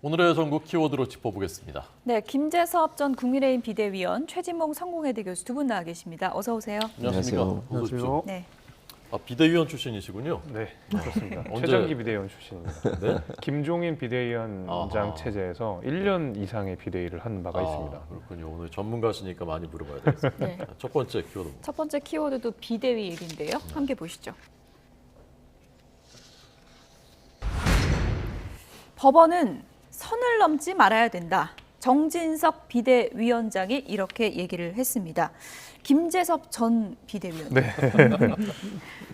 오늘의 전국 키워드로 짚어보겠습니다. 네, 김재섭 전 국민의힘 비대위원, 최진봉 성공회대 교수 두 분 나와 계십니다. 어서 오세요. 안녕하십니까. 안녕하세요. 네. 비대위원 출신이시군요. 네, 그렇습니다. 언제- 최장기 비대위원 출신입니다. 네. 김종인 비대위원장 아하. 체제에서 1년 이상의 비대위를 한 바가 있습니다. 그렇군요. 오늘 전문가시니까 많이 물어봐야 되겠습니다. 네. 첫 번째 키워드. 첫 번째 키워드도 비대위 얘기인데요. 함께 보시죠. 법원은 선을 넘지 말아야 된다. 정진석 비대위원장이 이렇게 얘기를 했습니다. 김재섭 전 비대위원. 네.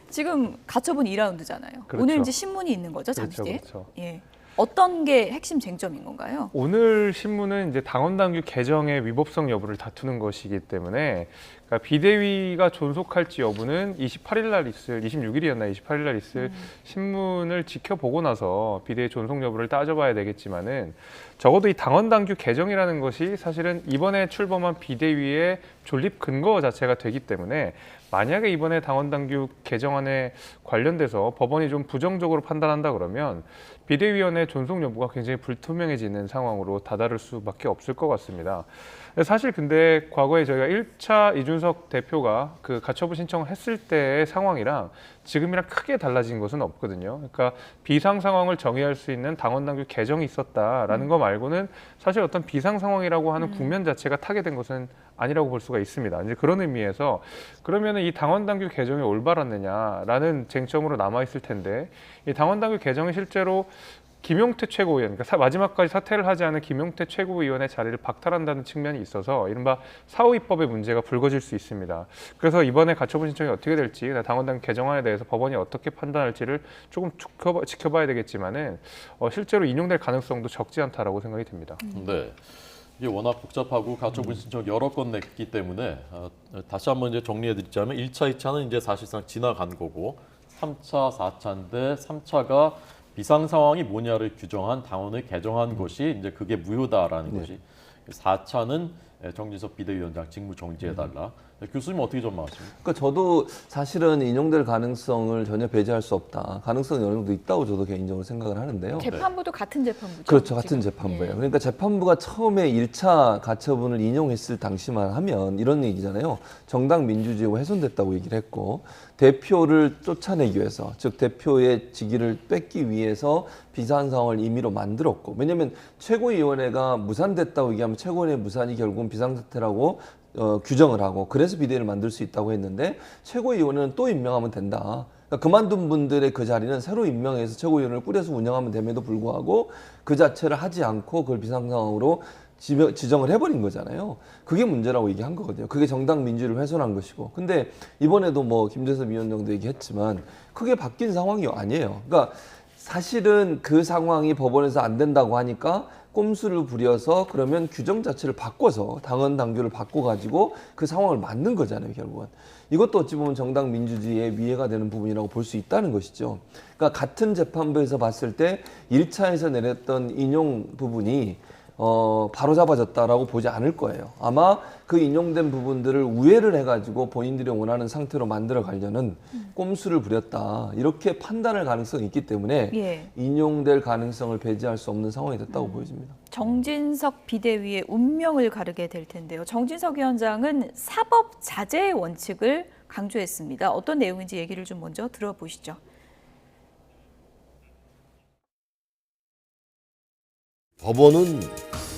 지금 가처분 2라운드잖아요. 그렇죠. 오늘 이제 신문이 있는 거죠, 잠시 뒤에. 그렇죠. 예. 어떤 게 핵심 쟁점인 건가요? 오늘 신문은 이제 당원당규 개정의 위법성 여부를 다투는 것이기 때문에 그러니까 비대위가 존속할지 여부는 28일 날 있을 26일이었나 28일 날 있을 신문을 지켜보고 나서 비대위 존속 여부를 따져봐야 되겠지만은 적어도 이 당원당규 개정이라는 것이 사실은 이번에 출범한 비대위의 존립 근거 자체가 되기 때문에 만약에 이번에 당원당규 개정안에 관련돼서 법원이 좀 부정적으로 판단한다 그러면 비대위원회 존속 여부가 굉장히 불투명해지는 상황으로 다다를 수밖에 없을 것 같습니다. 사실 근데 과거에 저희가 1차 이준석 대표가 그 가처분 신청을 했을 때의 상황이랑 지금이랑 크게 달라진 것은 없거든요. 그러니까 비상 상황을 정의할 수 있는 당원당규 개정이 있었다라는 거 말고는 사실 어떤 비상 상황이라고 하는 국면 자체가 타개된 것은 아니라고 볼 수가 있습니다. 이제 그런 의미에서 그러면은 이 당원당규 개정이 올바랐느냐라는 쟁점으로 남아 있을 텐데 이 당원당규 개정이 실제로 김용태 최고위원, 그러니까 마지막까지 사퇴를 하지 않은 김용태 최고위원의 자리를 박탈한다는 측면이 있어서 이른바 사후입법의 문제가 불거질 수 있습니다. 그래서 이번에 가처분 신청이 어떻게 될지, 당원당 개정안에 대해서 법원이 어떻게 판단할지를 조금 지켜봐야 되겠지만은 실제로 인용될 가능성도 적지 않다라고 생각이 듭니다. 네. 이게 워낙 복잡하고 가처분 신청 여러 건 냈기 때문에 다시 한번 이제 정리해드리자면 1차, 2차는 이제 사실상 지나간 거고 3차, 4차인데 3차가 비상 상황이 뭐냐를 규정한 당원을 개정한 것이 이제 그게 무효다라는 것이 4차는 정진석 비대위원장 직무 정지해달라. 교수님 어떻게 전망하십니까? 그러니까 저도 사실은 인용될 가능성을 전혀 배제할 수 없다. 가능성이 어느 정도 있다고 저도 개인적으로 생각을 하는데요. 재판부도 같은 재판부죠? 그렇죠. 같은 지금. 재판부예요. 예. 그러니까 재판부가 처음에 1차 가처분을 인용했을 당시만 하면 이런 얘기잖아요. 정당 민주주의가 훼손됐다고 얘기를 했고 대표를 쫓아내기 위해서, 즉 대표의 직위를 뺏기 위해서 비상 상황을 임의로 만들었고, 왜냐하면 최고위원회가 무산됐다고 얘기하면 최고위원회 무산이 결국은 비상사태라고 규정을 하고 그래서 비대위를 만들 수 있다고 했는데 최고위원회는 또 임명하면 된다. 그러니까 그만둔 분들의 그 자리는 새로 임명해서 최고위원회를 꾸려서 운영하면 됨에도 불구하고 그 자체를 하지 않고 그걸 비상상황으로 지정을 해버린 거잖아요. 그게 문제라고 얘기한 거거든요. 그게 정당 민주를 훼손한 것이고. 근데 이번에도 뭐 김재섭 위원장도 얘기했지만 크게 바뀐 상황이 아니에요. 그러니까 사실은 그 상황이 법원에서 안 된다고 하니까 꼼수를 부려서 그러면 규정 자체를 바꿔서 당원 당규를 바꿔가지고 그 상황을 만든 거잖아요, 결국은. 이것도 어찌 보면 정당 민주주의에 위해가 되는 부분이라고 볼 수 있다는 것이죠. 그러니까 같은 재판부에서 봤을 때 1차에서 내렸던 인용 부분이 바로 잡아졌다라고 보지 않을 거예요. 아마 그 인용된 부분들을 우회를 해가지고 본인들이 원하는 상태로 만들어 가려는 꼼수를 부렸다. 이렇게 판단할 가능성이 있기 때문에 예. 인용될 가능성을 배제할 수 없는 상황이 됐다고 보여집니다. 정진석 비대위의 운명을 가르게 될 텐데요. 정진석 위원장은 사법 자제의 원칙을 강조했습니다. 어떤 내용인지 얘기를 좀 먼저 들어보시죠. 법원은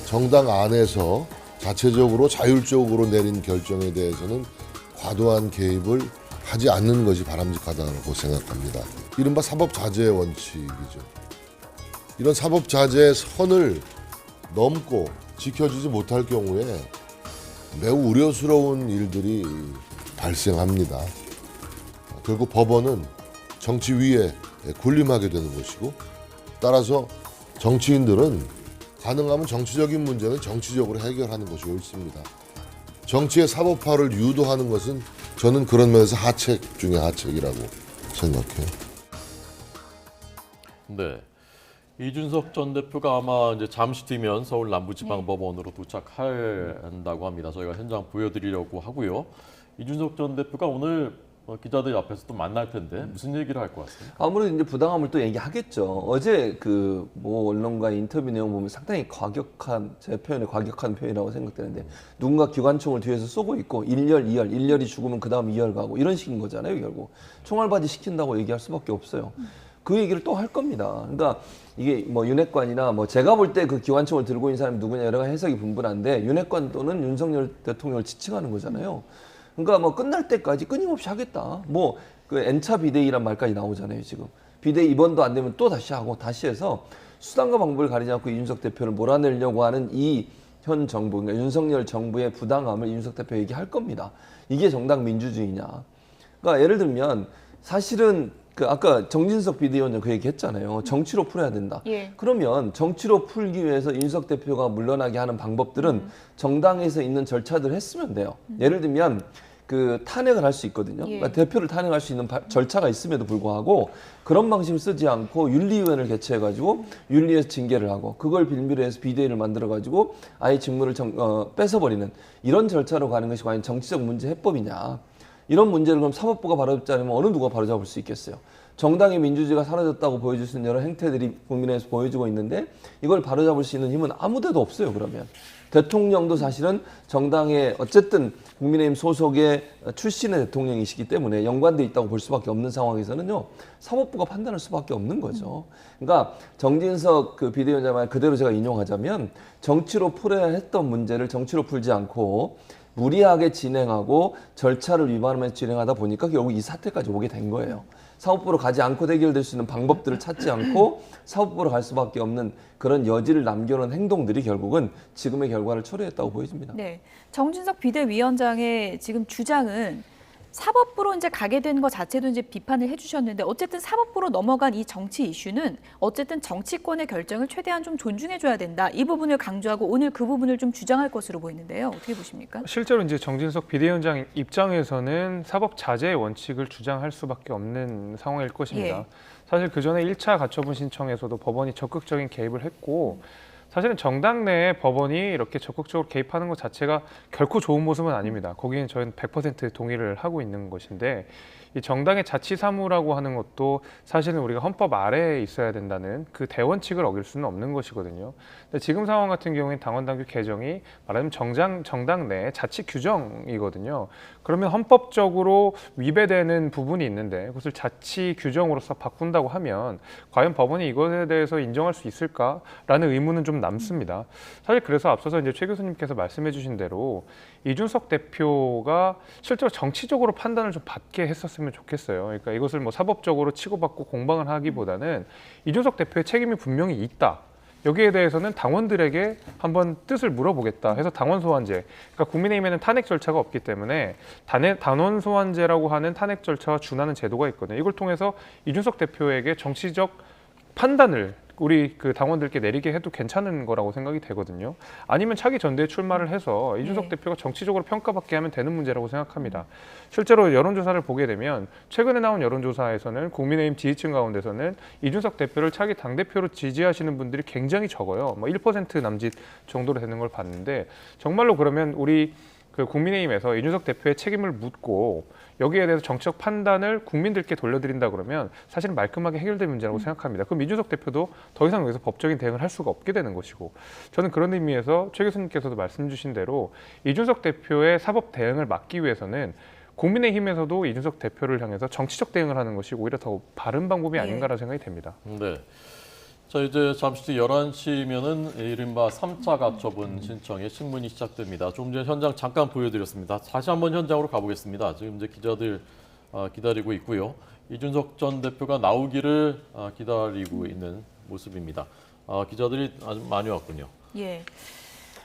정당 안에서 자체적으로 자율적으로 내린 결정에 대해서는 과도한 개입을 하지 않는 것이 바람직하다고 생각합니다. 이른바 사법자제의 원칙이죠. 이런 사법자제의 선을 넘고 지켜주지 못할 경우에 매우 우려스러운 일들이 발생합니다. 결국 법원은 정치 위에 군림하게 되는 것이고, 따라서 정치인들은 가능하면 정치적인 문제는 정치적으로 해결하는 것이 옳습니다. 정치의 사법화를 유도하는 것은 저는 그런 면에서 하책 중에 하책이라고 생각해요. 네. 이준석 전 대표가 아마 이제 잠시 뒤면 서울 남부지방법원으로 도착한다고 합니다. 저희가 현장 보여드리려고 하고요. 이준석 전 대표가 오늘 기자들 앞에서 또 만날 텐데 무슨 얘기를 할 것 같습니다. 아무래도 이제 부당함을 또 얘기하겠죠. 어제 그 뭐 언론과 인터뷰 내용 보면 상당히 과격한, 제 표현에 과격한 표현이라고 생각되는데, 누군가 기관총을 뒤에서 쏘고 있고 1열, 2열, 1열이 죽으면 그 다음 2열 가고 이런 식인 거잖아요. 결국 총알바지 시킨다고 얘기할 수밖에 없어요. 그 얘기를 또 할 겁니다. 그러니까 이게 뭐 윤핵관이나 뭐 제가 볼 때 그 기관총을 들고 있는 사람이 누구냐 여러 가지 해석이 분분한데, 윤핵관 또는 윤석열 대통령을 지칭하는 거잖아요. 그러니까 뭐 끝날 때까지 끊임없이 하겠다. 뭐 그 N차 비대위란 말까지 나오잖아요, 지금. 비대위 이번도 안 되면 또 다시 하고, 다시 해서 수단과 방법을 가리지 않고 이준석 대표를 몰아내려고 하는 이 현 정부, 그러니까 윤석열 정부의 부당함을 이준석 대표 얘기할 겁니다. 이게 정당 민주주의냐. 그러니까 예를 들면 사실은 그 아까 정진석 비대위원장 그 얘기 했잖아요. 정치로 풀어야 된다. 예. 그러면 정치로 풀기 위해서 이준석 대표가 물러나게 하는 방법들은 정당에서 있는 절차들을 했으면 돼요. 예를 들면 그 탄핵을 할 수 있거든요. 예. 그러니까 대표를 탄핵할 수 있는 절차가 있음에도 불구하고 그런 방식을 쓰지 않고 윤리위원회를 개최해가지고 윤리에서 징계를 하고, 그걸 빌미로 해서 비대위를 만들어가지고 아예 직무를 뺏어버리는 이런 절차로 가는 것이 과연 정치적 문제 해법이냐. 이런 문제를 그럼 사법부가 바로잡지 않으면 어느 누가 바로잡을 수 있겠어요. 정당의 민주주의가 사라졌다고 보여줄 수 있는 여러 행태들이 국민에서 보여지고 있는데, 이걸 바로잡을 수 있는 힘은 아무데도 없어요. 그러면 대통령도 사실은 정당의 어쨌든 국민의힘 소속의 출신의 대통령이시기 때문에 연관돼 있다고 볼 수밖에 없는 상황에서는요, 사법부가 판단할 수밖에 없는 거죠. 그러니까 정진석 그 비대위원장 말 그대로 제가 인용하자면, 정치로 풀어야 했던 문제를 정치로 풀지 않고 무리하게 진행하고 절차를 위반하면서 진행하다 보니까 결국 이 사태까지 오게 된 거예요. 사법부로 가지 않고 해결될 수 있는 방법들을 찾지 않고 사법부로 갈 수밖에 없는 그런 여지를 남겨놓은 행동들이 결국은 지금의 결과를 초래했다고 보여집니다. 네, 정진석 비대위원장의 지금 주장은 사법부로 이제 가게 된 것 자체도 이제 비판을 해주셨는데, 어쨌든 사법부로 넘어간 이 정치 이슈는 어쨌든 정치권의 결정을 최대한 좀 존중해줘야 된다. 이 부분을 강조하고 오늘 그 부분을 좀 주장할 것으로 보이는데요. 어떻게 보십니까? 실제로 이제 정진석 비대위원장 입장에서는 사법 자제의 원칙을 주장할 수밖에 없는 상황일 것입니다. 예. 사실 그 전에 1차 가처분 신청에서도 법원이 적극적인 개입을 했고, 사실은 정당 내에 법원이 이렇게 적극적으로 개입하는 것 자체가 결코 좋은 모습은 아닙니다. 거기는 저희는 100% 동의를 하고 있는 것인데, 이 정당의 자치사무라고 하는 것도 사실은 우리가 헌법 아래에 있어야 된다는 그 대원칙을 어길 수는 없는 것이거든요. 근데 지금 상황 같은 경우에는 당원당규 개정이 말하자면 정당 내 자치 규정이거든요. 그러면 헌법적으로 위배되는 부분이 있는데 그것을 자치 규정으로서 바꾼다고 하면 과연 법원이 이것에 대해서 인정할 수 있을까라는 의문은 좀 남습니다. 사실 그래서 앞서서 이제 최 교수님께서 말씀해주신 대로 이준석 대표가 실제로 정치적으로 판단을 좀 받게 했었으면 좋겠어요. 그러니까 이것을 뭐 사법적으로 치고받고 공방을 하기보다는 이준석 대표의 책임이 분명히 있다. 여기에 대해서는 당원들에게 한번 뜻을 물어보겠다 해서 당원 소환제, 그러니까 국민의힘에는 탄핵 절차가 없기 때문에 당원 소환제라고 하는 탄핵 절차와 준하는 제도가 있거든요. 이걸 통해서 이준석 대표에게 정치적 판단을 우리 그 당원들께 내리게 해도 괜찮은 거라고 생각이 되거든요. 아니면 차기 전대에 출마를 해서 이준석 대표가 정치적으로 평가받게 하면 되는 문제라고 생각합니다. 실제로 여론조사를 보게 되면 최근에 나온 여론조사에서는 국민의힘 지지층 가운데서는 이준석 대표를 차기 당대표로 지지하시는 분들이 굉장히 적어요. 뭐 1% 남짓 정도로 되는 걸 봤는데, 정말로 그러면 우리 그 국민의힘에서 이준석 대표의 책임을 묻고 여기에 대해서 정치적 판단을 국민들께 돌려드린다 그러면 사실은 말끔하게 해결될 문제라고 생각합니다. 그럼 이준석 대표도 더 이상 여기서 법적인 대응을 할 수가 없게 되는 것이고, 저는 그런 의미에서 최 교수님께서도 말씀 주신 대로 이준석 대표의 사법 대응을 막기 위해서는 국민의힘에서도 이준석 대표를 향해서 정치적 대응을 하는 것이 오히려 더 바른 방법이 아닌가라는 생각이 됩니다. 네. 자, 이제 잠시 뒤 11시면은 이른바 3차 가처분 신청의 신문이 시작됩니다. 조금 전에 현장 잠깐 보여드렸습니다. 다시 한번 현장으로 가보겠습니다. 지금 이제 기자들 기다리고 있고요. 이준석 전 대표가 나오기를 기다리고 있는 모습입니다. 기자들이 아주 많이 왔군요. 예.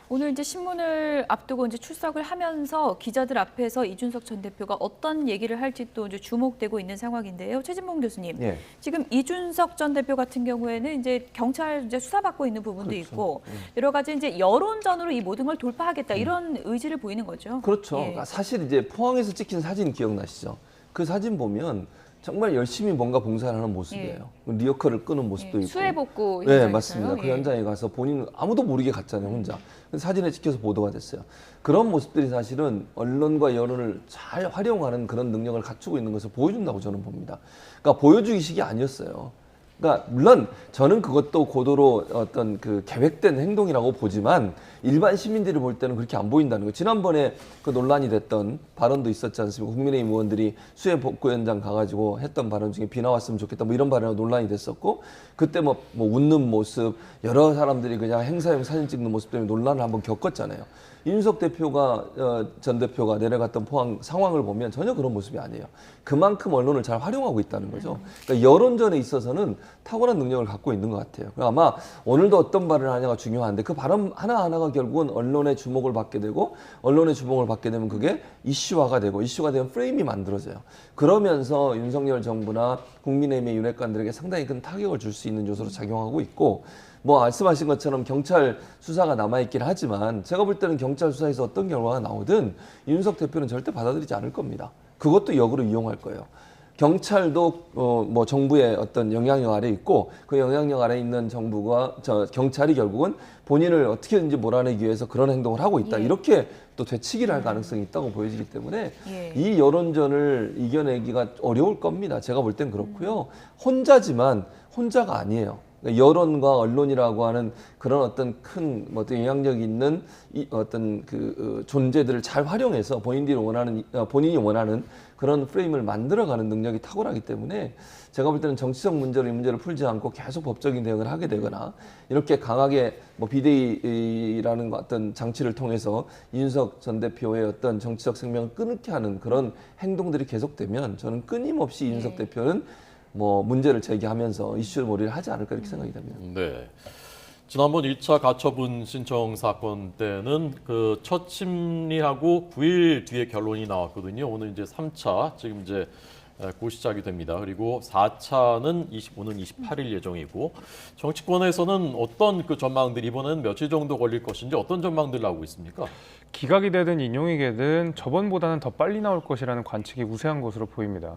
오늘 이제 신문을 앞두고 이제 출석을 하면서 기자들 앞에서 이준석 전 대표가 어떤 얘기를 할지 또 이제 주목되고 있는 상황인데요. 최진봉 교수님, 예. 지금 이준석 전 대표 같은 경우에는 이제 경찰 이제 수사받고 있는 부분도 그렇죠. 있고 여러 가지 이제 여론전으로 이 모든 걸 돌파하겠다 이런 의지를 보이는 거죠. 그렇죠. 예. 사실 이제 포항에서 찍힌 사진 기억나시죠? 그 사진 보면 정말 열심히 뭔가 봉사를 하는 모습이에요. 리어커를 끄는 모습도 있고. 수해복구 네, 현장에서요? 맞습니다. 그 예. 현장에 가서 본인 아무도 모르게 갔잖아요, 혼자. 근데 사진에 찍혀서 보도가 됐어요. 그런 모습들이 사실은 언론과 여론을 잘 활용하는 그런 능력을 갖추고 있는 것을 보여준다고 저는 봅니다. 그러니까 보여주기식이 아니었어요. 그러니까 물론 저는 그것도 고도로 어떤 그 계획된 행동이라고 보지만 일반 시민들이 볼 때는 그렇게 안 보인다는 거예요. 지난번에 그 논란이 됐던 발언도 있었지 않습니까? 국민의힘 의원들이 수해 복구 현장 가가지고 했던 발언 중에 비 나왔으면 좋겠다 뭐 이런 발언이 논란이 됐었고 그때 뭐 웃는 모습 여러 사람들이 그냥 행사용 사진 찍는 모습 때문에 논란을 한번 겪었잖아요. 이준석 대표가 전 대표가 내려갔던 포항 상황을 보면 전혀 그런 모습이 아니에요. 그만큼 언론을 잘 활용하고 있다는 거죠. 그러니까 여론전에 있어서는 탁월한 능력을 갖고 있는 것 같아요. 아마 오늘도 어떤 발언을 하냐가 중요한데 그 발언 하나하나가 결국은 언론의 주목을 받게 되고 언론의 주목을 받게 되면 그게 이슈화가 되고 이슈가 되면 프레임이 만들어져요. 그러면서 윤석열 정부나 국민의힘의 윤핵관들에게 상당히 큰 타격을 줄 수 있는 요소로 작용하고 있고 뭐 말씀하신 것처럼 경찰 수사가 남아있긴 하지만 제가 볼 때는 경찰 수사에서 어떤 결과가 나오든 이준석 대표는 절대 받아들이지 않을 겁니다. 그것도 역으로 이용할 거예요. 경찰도 뭐 정부의 어떤 영향력 아래 있고 그 영향력 아래 있는 정부가 경찰이 결국은 본인을 어떻게든지 몰아내기 위해서 그런 행동을 하고 있다. 이렇게 또 되치기를 할 가능성이 있다고 보여지기 때문에 이 여론전을 이겨내기가 어려울 겁니다. 제가 볼 땐 그렇고요. 혼자지만 혼자가 아니에요. 여론과 언론이라고 하는 그런 어떤 큰 어떤 영향력 있는 어떤 그 존재들을 잘 활용해서 본인이 원하는 그런 프레임을 만들어가는 능력이 탁월하기 때문에 제가 볼 때는 정치적 문제로 이 문제를 풀지 않고 계속 법적인 대응을 하게 되거나 이렇게 강하게 뭐 비대위라는 어떤 장치를 통해서 이준석 전 대표의 어떤 정치적 생명을 끊게 하는 그런 행동들이 계속되면 저는 끊임없이 이준석 대표는 뭐 문제를 제기하면서 이슈를 몰이를 하지 않을까 이렇게 생각이 됩니다. 네. 지난번 1차 가처분 신청 사건 때는 그 첫 심리하고 9일 뒤에 결론이 나왔거든요. 오늘 이제 3차 지금 이제 곧 시작이 됩니다. 그리고 4차는 오는 28일 예정이고 정치권에서는 어떤 그 전망들이 이번에는 며칠 정도 걸릴 것인지 어떤 전망들 나오고 있습니까? 기각이 되든 인용이 되든 저번보다는 더 빨리 나올 것이라는 관측이 우세한 것으로 보입니다.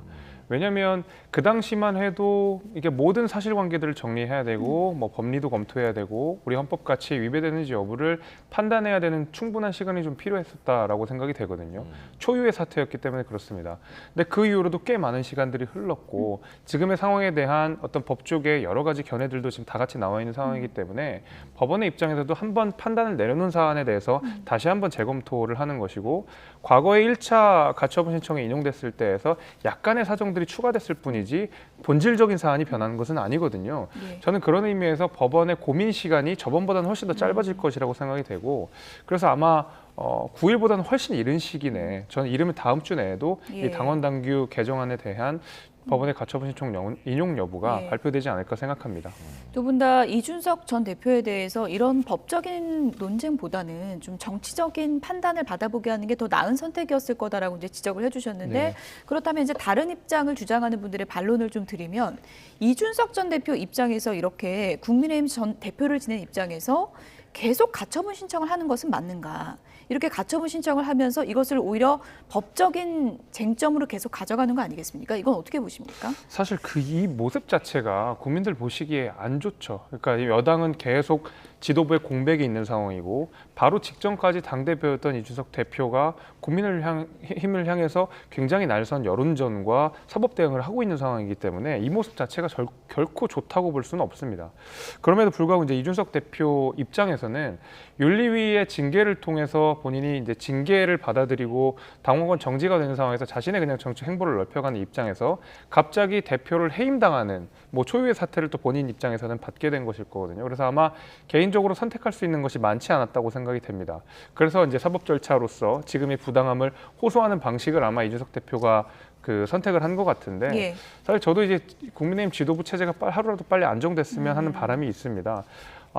왜냐하면 그 당시만 해도 이게 모든 사실관계들을 정리해야 되고 뭐 법리도 검토해야 되고 우리 헌법 가치에 위배되는지 여부를 판단해야 되는 충분한 시간이 좀 필요했었다라고 생각이 되거든요. 초유의 사태였기 때문에 그렇습니다. 근데 그 이후로도 꽤 많은 시간들이 흘렀고 지금의 상황에 대한 어떤 법조계의 여러 가지 견해들도 지금 다 같이 나와 있는 상황이기 때문에 법원의 입장에서도 한번 판단을 내려놓은 사안에 대해서 다시 한번 재검토를 하는 것이고 과거에 1차 가처분 신청이 인용됐을 때에서 약간의 사정들이 추가됐을 뿐이지 본질적인 사안이 변하는 것은 아니거든요. 저는 그런 의미에서 법원의 고민 시간이 저번보다는 훨씬 더 짧아질 것이라고 생각이 되고 그래서 아마 9일보다는 훨씬 이른 시기내 저는 이르면 다음 주 내에도 이 당원당규 개정안에 대한 법원의 가처분 신청 인용 여부가 발표되지 않을까 생각합니다. 두 분 다 이준석 전 대표에 대해서 이런 법적인 논쟁보다는 좀 정치적인 판단을 받아보게 하는 게 더 나은 선택이었을 거다라고 이제 지적을 해주셨는데 그렇다면 이제 다른 입장을 주장하는 분들의 반론을 좀 드리면 이준석 전 대표 입장에서 이렇게 국민의힘 전 대표를 지낸 입장에서 계속 가처분 신청을 하는 것은 맞는가? 이렇게 가처분 신청을 하면서 이것을 오히려 법적인 쟁점으로 계속 가져가는 거 아니겠습니까? 이건 어떻게 보십니까? 사실 이 모습 자체가 국민들 보시기에 안 좋죠. 그러니까 여당은 계속 지도부에 공백이 있는 상황이고 바로 직전까지 당대표였던 이준석 대표가 국민의힘을 향해서 굉장히 날선 여론전과 사법 대응을 하고 있는 상황이기 때문에 이 모습 자체가 결코 좋다고 볼 수는 없습니다. 그럼에도 불구하고 이제 이준석 대표 입장에서는 윤리위의 징계를 통해서 본인이 이제 징계를 받아들이고 당원권 정지가 되는 상황에서 자신의 그냥 정치 행보를 넓혀가는 입장에서 갑자기 대표를 해임당하는 뭐 초유의 사태를 또 본인 입장에서는 받게 된 것일 거거든요. 그래서 아마 개인적으로 선택할 수 있는 것이 많지 않았다고 생각이 됩니다. 그래서 이제 사법 절차로서 지금의 부당함을 호소하는 방식을 아마 이준석 대표가 선택을 한 것 같은데 사실 저도 이제 국민의힘 지도부 체제가 하루라도 빨리 안정됐으면 하는 바람이 있습니다.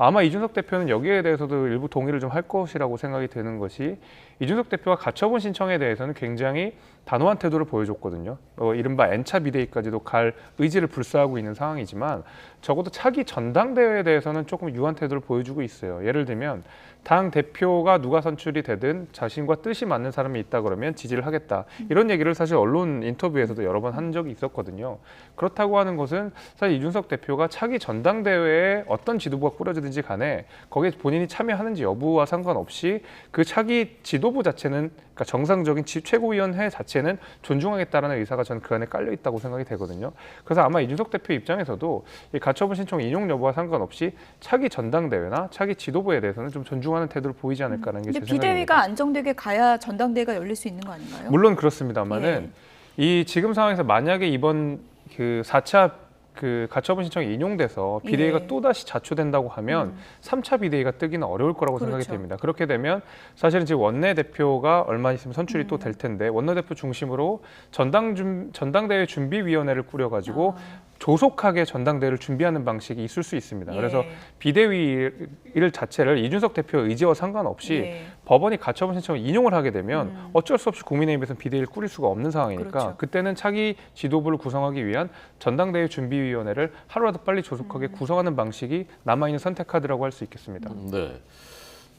아마 이준석 대표는 여기에 대해서도 일부 동의를 좀 할 것이라고 생각이 드는 것이 이준석 대표가 가처분 신청에 대해서는 굉장히 단호한 태도를 보여줬거든요. 이른바 N차 비대위까지도 갈 의지를 불사하고 있는 상황이지만 적어도 차기 전당대회에 대해서는 조금 유한 태도를 보여주고 있어요. 예를 들면 당 대표가 누가 선출이 되든 자신과 뜻이 맞는 사람이 있다 그러면 지지를 하겠다. 이런 얘기를 사실 언론 인터뷰에서도 여러 번 한 적이 있었거든요. 그렇다고 하는 것은 사실 이준석 대표가 차기 전당대회에 어떤 지도부가 꾸려지든지 간에 거기에 본인이 참여하는지 여부와 상관없이 그 차기 지도부 자체는 그러니까 정상적인 최고위원회 자체는 존중하겠다라는 의사가 저는 그 안에 깔려 있다고 생각이 되거든요. 그래서 아마 이준석 대표 입장에서도 이 가처분 신청 인용 여부와 상관없이 차기 전당대회나 차기 지도부에 대해서는 좀 존중하는 태도를 보이지 않을까라는 게 제 근데 생각입니다. 비대위가 안정되게 가야 전당대회가 열릴 수 있는 거 아닌가요? 물론 그렇습니다만은 이 지금 상황에서 만약에 이번 그 4차 그 가처분 신청이 인용돼서 비대위가 예. 또다시 자초된다고 하면 3차 비대위가 뜨기는 어려울 거라고 생각이 그렇죠. 됩니다. 그렇게 되면 사실은 지금 원내대표가 얼마 있으면 선출이 또 될 텐데 원내대표 중심으로 전당대회 준비위원회를 꾸려가지고 조속하게 전당대회를 준비하는 방식이 있을 수 있습니다. 예. 그래서 비대위 일 자체를 이준석 대표 의지와 상관없이 예. 법원이 가처분 신청을 인용을 하게 되면 어쩔 수 없이 국민의힘에서는 비대위를 꾸릴 수가 없는 상황이니까 그렇죠. 그때는 차기 지도부를 구성하기 위한 전당대회 준비위원회를 하루라도 빨리 조속하게 구성하는 방식이 남아있는 선택카드라고 할 수 있겠습니다. 네.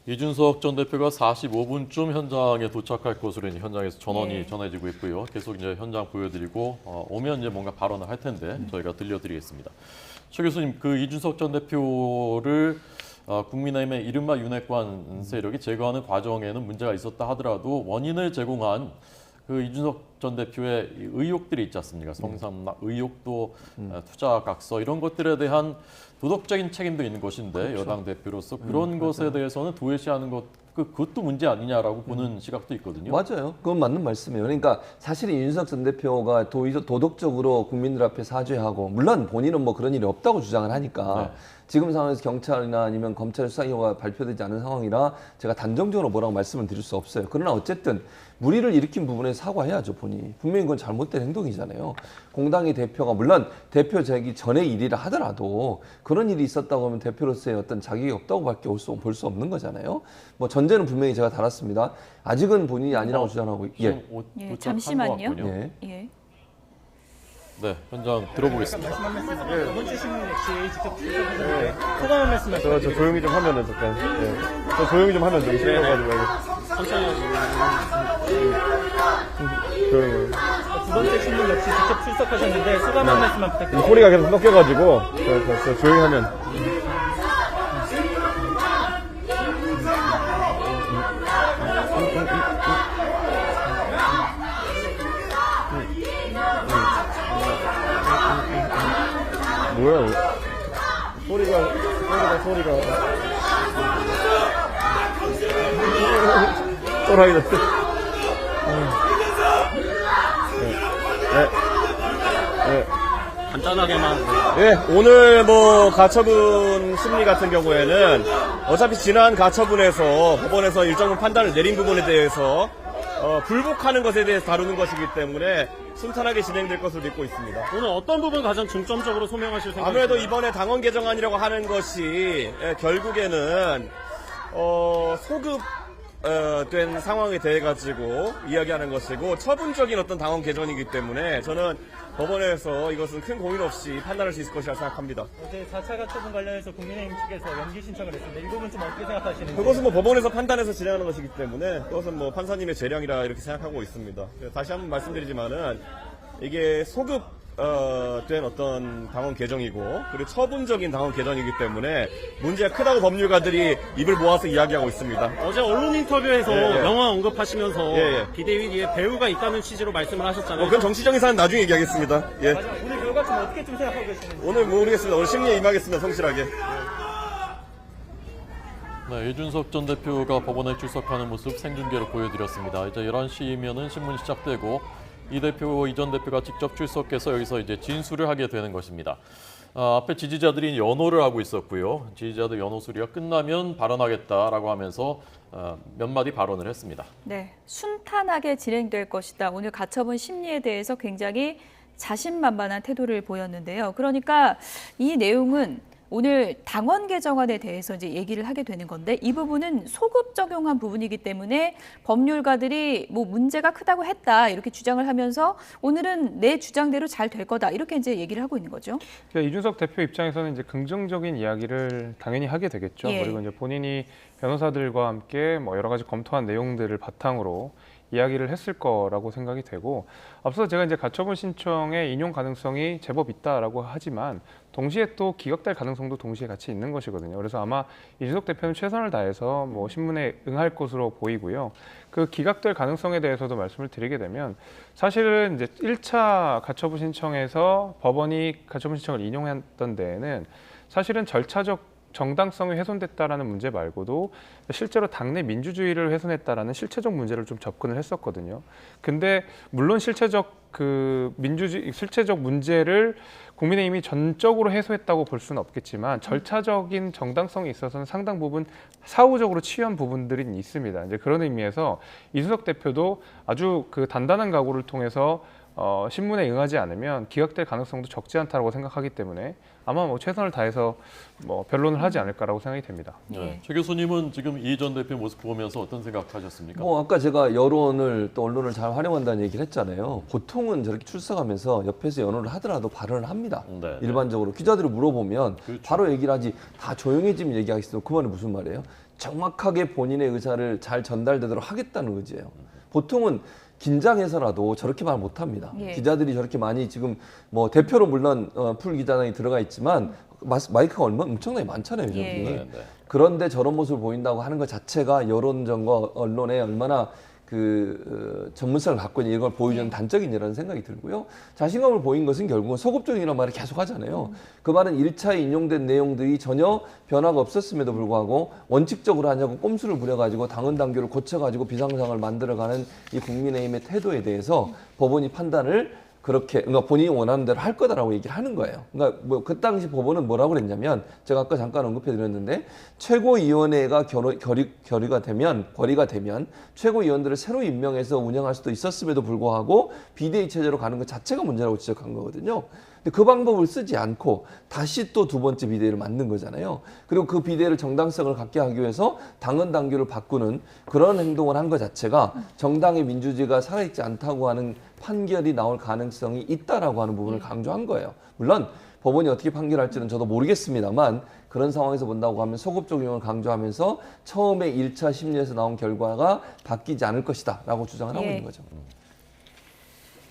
이준석 전 대표가 45분쯤 현장에 도착할 것으로 이제 현장에서 전원이 네. 전해지고 있고요. 계속 이제 현장 보여드리고 오면 이제 뭔가 발언을 할 텐데 저희가 들려드리겠습니다. 최 교수님, 그 이준석 전 대표를 국민의힘의 이른바 윤핵관 세력이 제거하는 과정에는 문제가 있었다 하더라도 원인을 제공한 그 이준석 전 대표의 의혹들이 있지 않습니까? 성삼납 의혹도 투자 각서 이런 것들에 대한 도덕적인 책임도 있는 것인데 그렇죠. 여당 대표로서 그런 것에 대해서는 도외시하는 것 그것도 문제 아니냐라고 보는 시각도 있거든요. 맞아요. 그건 맞는 말씀이에요. 그러니까 사실 이준석 전 대표가 도덕적으로 국민들 앞에 사죄하고 물론 본인은 뭐 그런 일이 없다고 주장을 하니까 네. 지금 상황에서 경찰이나 아니면 검찰 수사기호가 발표되지 않은 상황이라 제가 단정적으로 뭐라고 말씀을 드릴 수 없어요. 그러나 어쨌든 무리를 일으킨 부분에 사과해야죠, 본인이. 분명히 그건 잘못된 행동이잖아요. 공당의 대표가 물론 대표 되기 전의 일이라 하더라도 그런 일이 있었다고 하면 대표로서의 어떤 자격이 없다고 밖에 볼 수 없는 거잖아요. 뭐 전제는 분명히 제가 달았습니다. 아직은 본인이 아니라고 주장하고 지금 예, 도착한 잠시만요. 것 같군요. 예. 예. 네, 현장 들어보겠습니다. 번째 신문 시 직접 출석하셨는데 소감 한 말씀 저 조용히 좀 하면은 잠깐. 예. 저 조용히 좀 하면 좀 싫어가지고. 조용히. 두 번째 신문 역시 직접 출석하셨는데 소감 한 말씀만 부탁드립니다. 소리가 계속 섞여가지고 저 조용히 하면. 뭐야? 소리가. 또라이다. 간단하게만. 예, 오늘 뭐 가처분 심리 같은 경우에는 어차피 지난 가처분에서 법원에서 일정 판단을 내린 부분에 대해서 불복하는 것에 대해서 다루는 것이기 때문에 순탄하게 진행될 것으로 믿고 있습니다. 오늘 어떤 부분 가장 중점적으로 소명하실 생각이세요? 아무래도 이번에 당원 개정안이라고 하는 것이 결국에는 소급 된 상황에 대해 가지고 이야기하는 것이고 처분적인 어떤 당원 개정이기 때문에 저는 법원에서 이것은 큰 고민 없이 판단할 수 있을 것이라 생각합니다. 어제 4차 가처분 관련해서 국민의힘 측에서 연기 신청을 했습니다. 이 부분 좀 어떻게 생각하시는지? 그것은 뭐 법원에서 판단해서 진행하는 것이기 때문에 그것은 뭐 판사님의 재량이라 이렇게 생각하고 있습니다. 다시 한번 말씀드리지만은 이게 소급 된 어떤 당원 개정이고 그리고 처분적인 당원 개정이기 때문에 문제가 크다고 법률가들이 입을 모아서 이야기하고 있습니다. 어제 언론 인터뷰에서 예, 예. 영화 언급하시면서 예, 예. 비대위에 배우가 있다는 취지로 말씀을 하셨잖아요. 그건 정치적인 사안 나중에 얘기하겠습니다. 예. 맞아. 오늘 결과 좀 어떻게 좀 생각하고 계시는지? 오늘 모르겠습니다. 오늘 심리에 임하겠습니다. 성실하게. 네, 이준석 전 대표가 법원에 출석하는 모습 생중계로 보여드렸습니다. 이제 11시면은 신문이 시작되고 이 대표, 이 전 대표가 직접 출석해서 여기서 이제 진술을 하게 되는 것입니다. 앞에 지지자들이 연호를 하고 있었고요. 지지자들 연호 소리가 끝나면 발언하겠다라고 하면서 몇 마디 발언을 했습니다. 네, 순탄하게 진행될 것이다. 오늘 가처분 심리에 대해서 굉장히 자신만만한 태도를 보였는데요. 그러니까 이 내용은 오늘 당원 개정안에 대해서 이제 얘기를 하게 되는 건데 이 부분은 소급 적용한 부분이기 때문에 법률가들이 뭐 문제가 크다고 했다 이렇게 주장을 하면서 오늘은 내 주장대로 잘 될 거다 이렇게 이제 얘기를 하고 있는 거죠. 그러니까 이준석 대표 입장에서는 이제 긍정적인 이야기를 당연히 하게 되겠죠. 예. 그리고 이제 본인이 변호사들과 함께 뭐 여러 가지 검토한 내용들을 바탕으로 이야기를 했을 거라고 생각이 되고 앞서 제가 이제 가처분 신청의 인용 가능성이 제법 있다라고 하지만 동시에 또 기각될 가능성도 동시에 같이 있는 것이거든요. 그래서 아마 이준석 대표는 최선을 다해서 뭐 신문에 응할 것으로 보이고요. 그 기각될 가능성에 대해서도 말씀을 드리게 되면 사실은 이제 1차 가처분 신청에서 법원이 가처분 신청을 인용했던 데에는 사실은 절차적 정당성이 훼손됐다라는 문제 말고도 실제로 당내 민주주의를 훼손했다라는 실체적 문제를 좀 접근을 했었거든요. 근데 물론 실체적 문제를 국민의힘이 전적으로 해소했다고 볼 수는 없겠지만 절차적인 정당성에 있어서는 상당 부분 사후적으로 취한 부분들이 있습니다. 이제 그런 의미에서 이준석 대표도 아주 그 단단한 각오를 통해서 신문에 응하지 않으면 기각될 가능성도 적지 않다고 생각하기 때문에 아마 뭐 최선을 다해서 뭐 변론을 하지 않을까라고 생각이 됩니다. 네. 최 교수님은 지금 이 전 대표 모습 보면서 어떤 생각하셨습니까? 뭐 아까 제가 여론을 또 언론을 잘 활용한다는 얘기를 했잖아요. 보통은 저렇게 출석하면서 옆에서 연호를 하더라도 발언을 합니다. 네. 일반적으로 기자들이 물어보면 그렇죠. 바로 얘기를 하지. 다 조용해지면 얘기하겠어요. 그 말이 무슨 말이에요? 정확하게 본인의 의사를 잘 전달되도록 하겠다는 의지예요. 보통은 긴장해서라도 저렇게 말 못합니다. 예. 기자들이 저렇게 많이 지금 뭐 대표로 물론 풀 기자단이 들어가 있지만 마이크가 엄청나게 많잖아요. 저기. 예. 네, 네. 그런데 저런 모습을 보인다고 하는 것 자체가 여론전과 언론에 얼마나 그 전문성을 갖고 있는 이걸 보여주는 단적이라는 생각이 들고요. 자신감을 보인 것은 결국은 소급적이라는 말을 계속 하잖아요. 그 말은 1차에 인용된 내용들이 전혀 변화가 없었음에도 불구하고 원칙적으로 하냐고 꼼수를 부려가지고 당헌 당규를 고쳐가지고 비상상을 만들어가는 이 국민의힘의 태도에 대해서 법원이 판단을 그렇게 그러니까 본인이 원하는 대로 할 거다라고 얘기를 하는 거예요. 그러니까 뭐 그 당시 법원은 뭐라고 그랬냐면 제가 아까 잠깐 언급해 드렸는데 최고위원회가 결의가 되면 최고위원들을 새로 임명해서 운영할 수도 있었음에도 불구하고 비대위 체제로 가는 것 자체가 문제라고 지적한 거거든요. 근데 그 방법을 쓰지 않고 다시 또 두 번째 비대위를 만든 거잖아요. 그리고 그 비대위를 정당성을 갖게 하기 위해서 당헌 당규를 바꾸는 그런 행동을 한 것 자체가 정당의 민주주의가 살아있지 않다고 하는 판결이 나올 가능성이 있다라고 하는 부분을 강조한 거예요. 물론 법원이 어떻게 판결할지는 저도 모르겠습니다만 그런 상황에서 본다고 하면 소급 적용을 강조하면서 처음에 1차 심리에서 나온 결과가 바뀌지 않을 것이다 라고 주장을 하고 예. 있는 거죠.